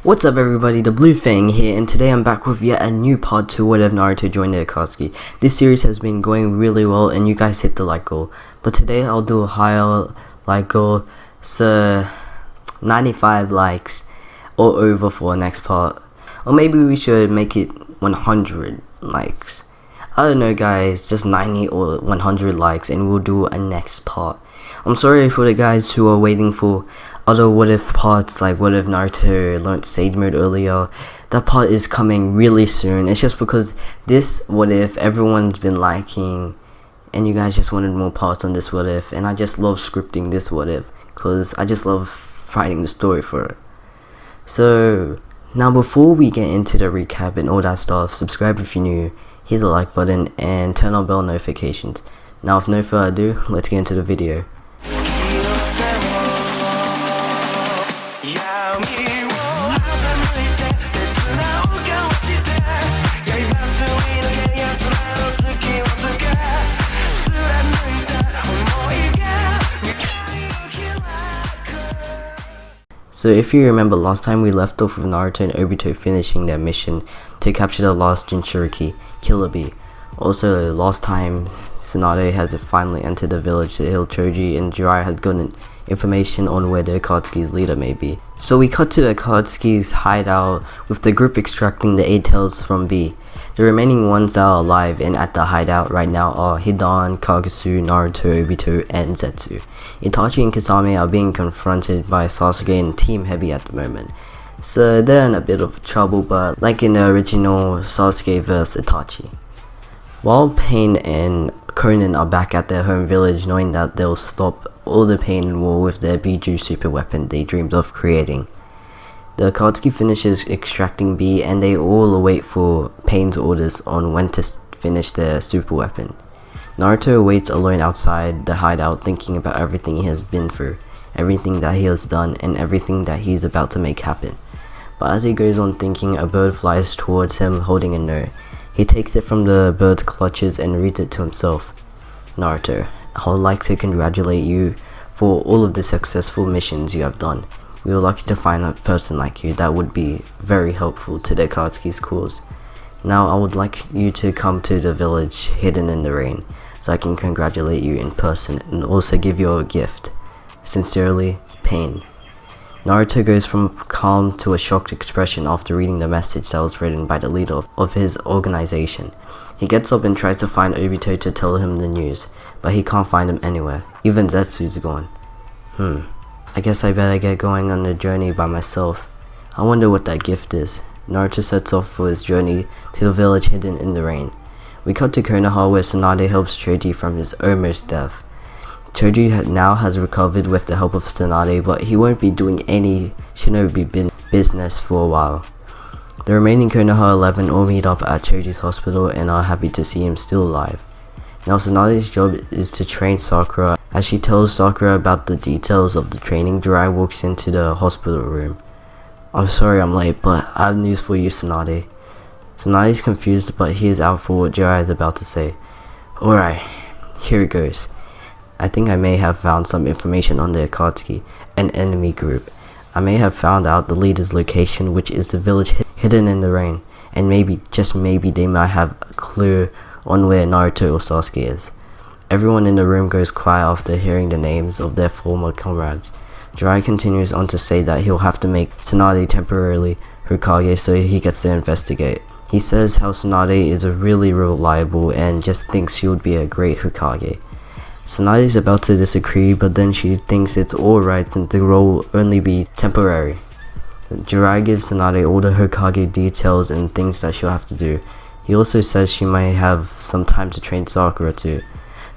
What's up everybody, the Blue Fang here, and today I'm back with yet a new part to What If Naruto Joined the Akatsuki. This series has been going really well and you guys hit the like goal. But today I'll do a higher like goal, so 95 likes or over for next part. Or maybe we should make it 100 likes. I don't know guys, just 90 or 100 likes and we'll do a next part. I'm sorry for the guys who are waiting for other what if parts, like what if Naruto learned Sage Mode earlier. That part is coming really soon. It's just because this what if everyone's been liking and you guys just wanted more parts on this what if, and I just love scripting this what if because I just love writing the story for it. So now before we get into the recap and all that stuff, subscribe if you're new, hit the like button and turn on bell notifications. Now with no further ado, let's get into the video. So if you remember, last time we left off with Naruto and Obito finishing their mission to capture the last Jinchuriki, Killer Bee. Also, last time Tsunade has finally entered the village to heal Choji, and Jiraiya has gotten information on where the Akatsuki's leader may be. So we cut to the Akatsuki's hideout with the group extracting the 8 tails from Bee. The remaining ones that are alive and at the hideout right now are Hidan, Kagasu, Naruto, Obito, and Zetsu. Itachi and Kasame are being confronted by Sasuke and Team Heavy at the moment. So they're in a bit of trouble, but like in the original Sasuke vs Itachi. While Pain and Conan are back at their home village, knowing that they'll stop all the pain and war with their Biju super weapon they dreamed of creating. The Akatsuki finishes extracting Bee and they all await for Pain's orders on when to finish their super weapon. Naruto waits alone outside the hideout thinking about everything he has been through, everything that he has done, and everything that he is about to make happen. But as he goes on thinking, a bird flies towards him holding a note. He takes it from the bird's clutches and reads it to himself. Naruto, I would like to congratulate you for all of the successful missions you have done. We were lucky to find a person like you that would be very helpful to the Akatsuki's cause. Now I would like you to come to the village hidden in the rain, so I can congratulate you in person and also give you a gift. Sincerely, Pain. Naruto goes from calm to a shocked expression after reading the message that was written by the leader of his organization. He gets up and tries to find Obito to tell him the news, but he can't find him anywhere. Even Zetsu's gone. I guess I better get going on the journey by myself. I wonder what that gift is. Naruto sets off for his journey to the village hidden in the rain. We cut to Konoha where Tsunade helps Choji from his almost death. Choji now has recovered with the help of Tsunade, but he won't be doing any shinobi business for a while. The remaining Konoha 11 all meet up at Choji's hospital and are happy to see him still alive. Now Tsunade's job is to train Sakura. As she tells Sakura about the details of the training, Jiraiya walks into the hospital room. I'm sorry I'm late, but I have news for you, Tsunade. Tsunade is confused, but he is out for what Jiraiya is about to say. Alright, here it goes. I think I may have found some information on the Akatsuki, an enemy group. I may have found out the leader's location, which is the village hidden in the rain, and maybe, just maybe, they might have a clue on where Naruto or Sasuke is. Everyone in the room goes quiet after hearing the names of their former comrades. Jiraiya continues on to say that he'll have to make Tsunade temporarily Hokage so he gets to investigate. He says how Tsunade is a really reliable and just thinks she would be a great Hokage. Tsunade is about to disagree, but then she thinks it's alright and the role will only be temporary. Jiraiya gives Tsunade all the Hokage details and things that she'll have to do. He also says she might have some time to train Sakura too.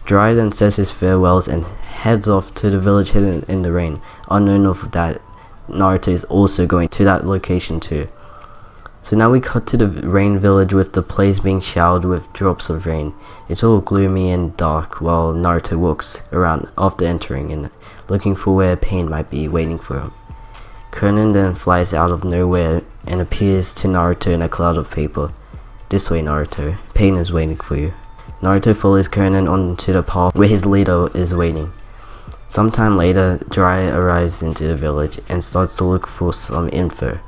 Jiraiya then says his farewells and heads off to the village hidden in the rain, unknown of that Naruto is also going to that location too. So now we cut to the rain village with the place being showered with drops of rain. It's all gloomy and dark while Naruto walks around after entering and looking for where Pain might be waiting for him. Conan then flies out of nowhere and appears to Naruto in a cloud of paper. This way, Naruto. Pain is waiting for you. Naruto follows Conan onto the path where his leader is waiting. Sometime later, Jiraiya arrives into the village and starts to look for some info.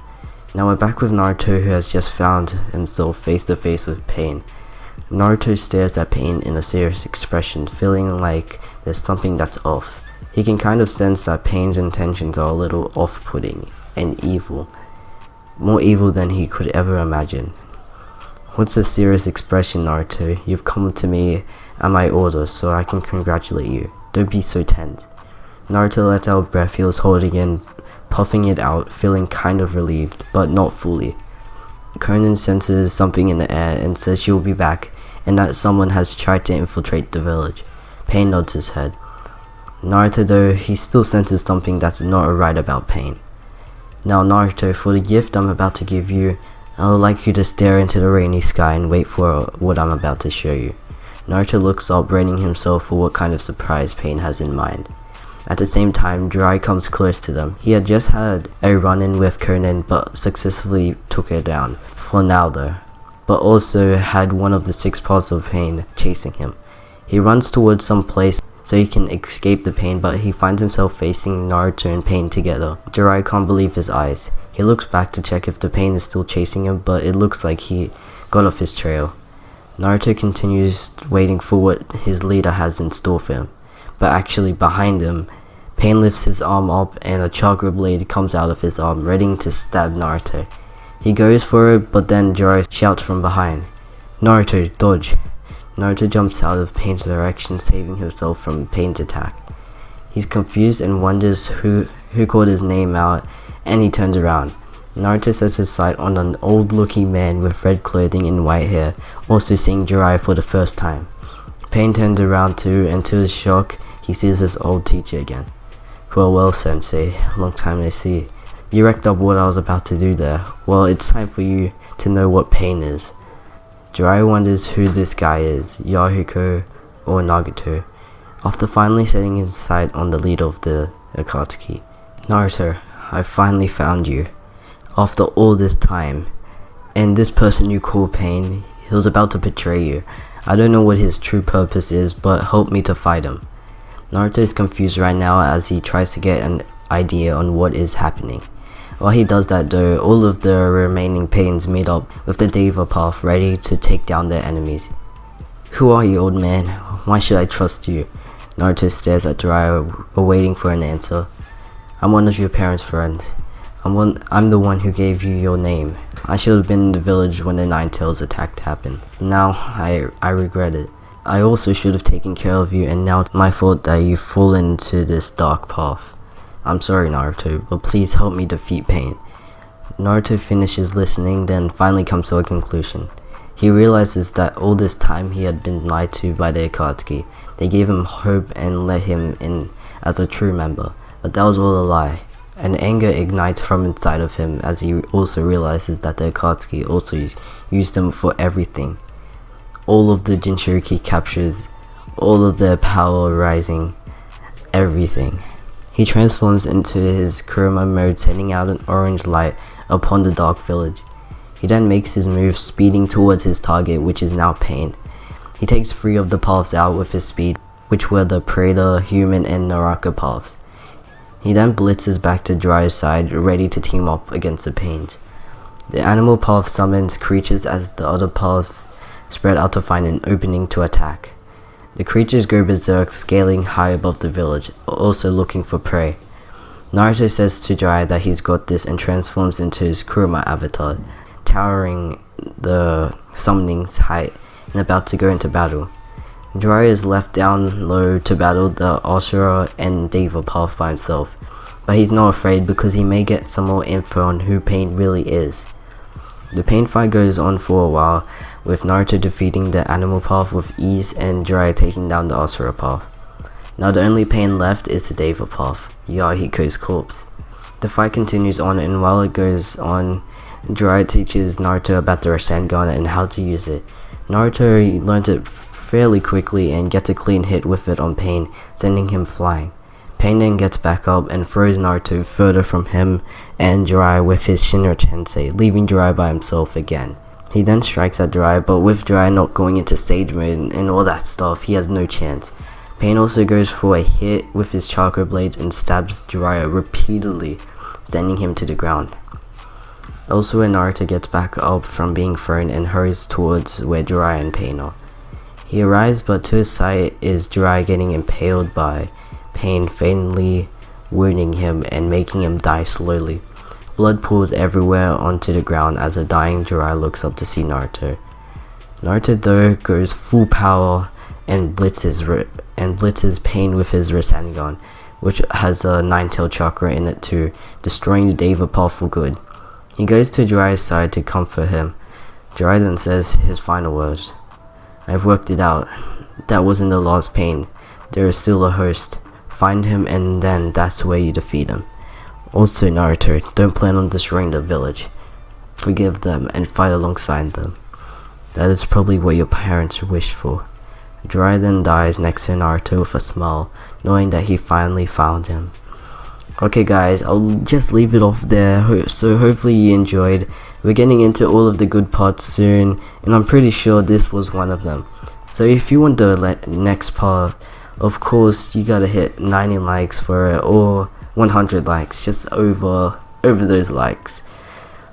Now we're back with Naruto, who has just found himself face to face with Pain. Naruto stares at Pain in a serious expression, feeling like there's something that's off. He can kind of sense that Pain's intentions are a little off-putting and evil. More evil than he could ever imagine. What's the serious expression, Naruto? You've come to me at my orders, so I can congratulate you. Don't be so tense. Naruto lets out a breath he was holding in, puffing it out, feeling kind of relieved, but not fully. Conan senses something in the air and says she will be back, and that someone has tried to infiltrate the village. Pain nods his head. Naruto, though, he still senses something that's not right about Pain. Now Naruto, for the gift I'm about to give you, I would like you to stare into the rainy sky and wait for what I'm about to show you. Naruto looks up, bracing himself for what kind of surprise Pain has in mind. At the same time, Jiraiya comes close to them. He had just had a run-in with Conan, but successfully took her down, for now though, but also had one of the 6 parts of Pain chasing him. He runs towards some place so he can escape the Pain, but he finds himself facing Naruto and Pain together. Jiraiya can't believe his eyes. He looks back to check if the Pain is still chasing him, but it looks like he got off his trail. Naruto continues waiting for what his leader has in store for him, but actually behind him, Pain lifts his arm up and a chakra blade comes out of his arm, ready to stab Naruto. He goes for it, but then Jiraiya shouts from behind, "Naruto, dodge!" Naruto jumps out of Pain's direction, saving himself from Pain's attack. He's confused and wonders who called his name out, and he turns around. Naruto sets his sight on an old-looking man with red clothing and white hair, also seeing Jiraiya for the first time. Pain turns around too, and to his shock, he sees his old teacher again. Well, Sensei, long time no see. You wrecked up what I was about to do there. Well, it's time for you to know what Pain is. Jiraiya wonders who this guy is, Yahiko or Nagato, after finally setting his sight on the leader of the Akatsuki. Naruto, I finally found you. After all this time. And this person you call Pain, he was about to betray you. I don't know what his true purpose is, but help me to fight him. Naruto is confused right now as he tries to get an idea on what is happening. While he does that though, all of the remaining Pains meet up with the Deva Path ready to take down their enemies. Who are you, old man? Why should I trust you? Naruto stares at Jiraiya, waiting for an answer. I'm one of your parents' friends. I'm the one who gave you your name. I should have been in the village when the Nine Tails attack happened. Now, I regret it. I also should have taken care of you, and now it's my fault that you've fallen into this dark path. I'm sorry, Naruto, but please help me defeat Pain. Naruto finishes listening, then finally comes to a conclusion. He realizes that all this time he had been lied to by the Akatsuki. They gave him hope and let him in as a true member, but that was all a lie. And anger ignites from inside of him as he also realizes that the Akatsuki also used him for everything. All of the Jinchuriki captures, all of their power rising, everything. He transforms into his Kurama mode, sending out an orange light upon the dark village. He then makes his move, speeding towards his target, which is now Pain. He takes 3 of the paths out with his speed, which were the Predator, Human, and Naraka paths. He then blitzes back to Jiraiya's side, ready to team up against the Pains. The animal path summons creatures as the other paths spread out to find an opening to attack. The creatures go berserk, scaling high above the village, also looking for prey. Naruto says to Jiraiya that he's got this and transforms into his Kurama avatar, towering the summoning's height and about to go into battle. Jiraiya is left down low to battle the Asura and Deva path by himself, but he's not afraid because he may get some more info on who Pain really is. The Pain fight goes on for a while, with Naruto defeating the animal path with ease and Jiraiya taking down the Asura path. Now the only Pain left is the Deva path, Yahiko's corpse. The fight continues on, and while it goes on, Jiraiya teaches Naruto about the Rasengan and how to use it. Naruto learns it fairly quickly and gets a clean hit with it on Pain, sending him flying. Pain then gets back up and throws Naruto further from him and Jiraiya with his Shinra Tensei, leaving Jiraiya by himself again. He then strikes at Jiraiya, but with Jiraiya not going into stage mode and all that stuff, he has no chance. Pain also goes for a hit with his chakra blades and stabs Jiraiya repeatedly, sending him to the ground. Also, when Naruto gets back up from being thrown and hurries towards where Jiraiya and Pain are. He arrives, but to his sight is Jiraiya getting impaled by Pain, fatally wounding him and making him die slowly. Blood pours everywhere onto the ground as a dying Jiraiya looks up to see Naruto. Naruto though goes full power and blitzes Pain with his Rasengan, which has a 9-tailed chakra in it too, destroying the Deva Path for good. He goes to Jiraiya's side to comfort him. Jiraiya then says his final words. "I've worked it out. That wasn't the last Pain. There is still a host. Find him and then that's where you defeat him. Also Naruto, don't plan on destroying the village. Forgive them and fight alongside them. That is probably what your parents wished for." Jiraiya then dies next to Naruto with a smile, knowing that he finally found him. Okay guys, I'll just leave it off there, so hopefully you enjoyed. We're getting into all of the good parts soon, and I'm pretty sure this was one of them. So if you want the next part, of course you gotta hit 90 likes for it, or 100 likes, just over those likes.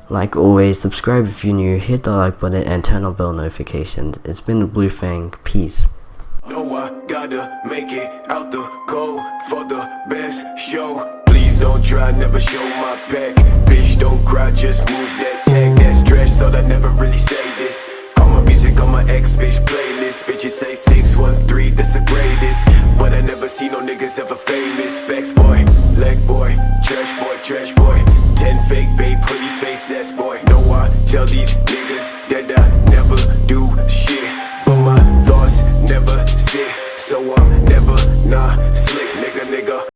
Like always, subscribe if you're new, hit the like button and turn on bell notifications. It's been the Blue Fang, peace. No, I gotta make it out the cold for the best show. Please don't try, never show my back. Bitch, don't cry, just move that tag. That stretch, thought I'd never really say this. Call my music on my ex-bitch playlist. Bitches say 613, that's the greatest. But I never see no niggas ever famous. Facts boy, leg boy, trash boy, trash boy. 10 fake babe, pretty face ass boy. No, I tell these niggas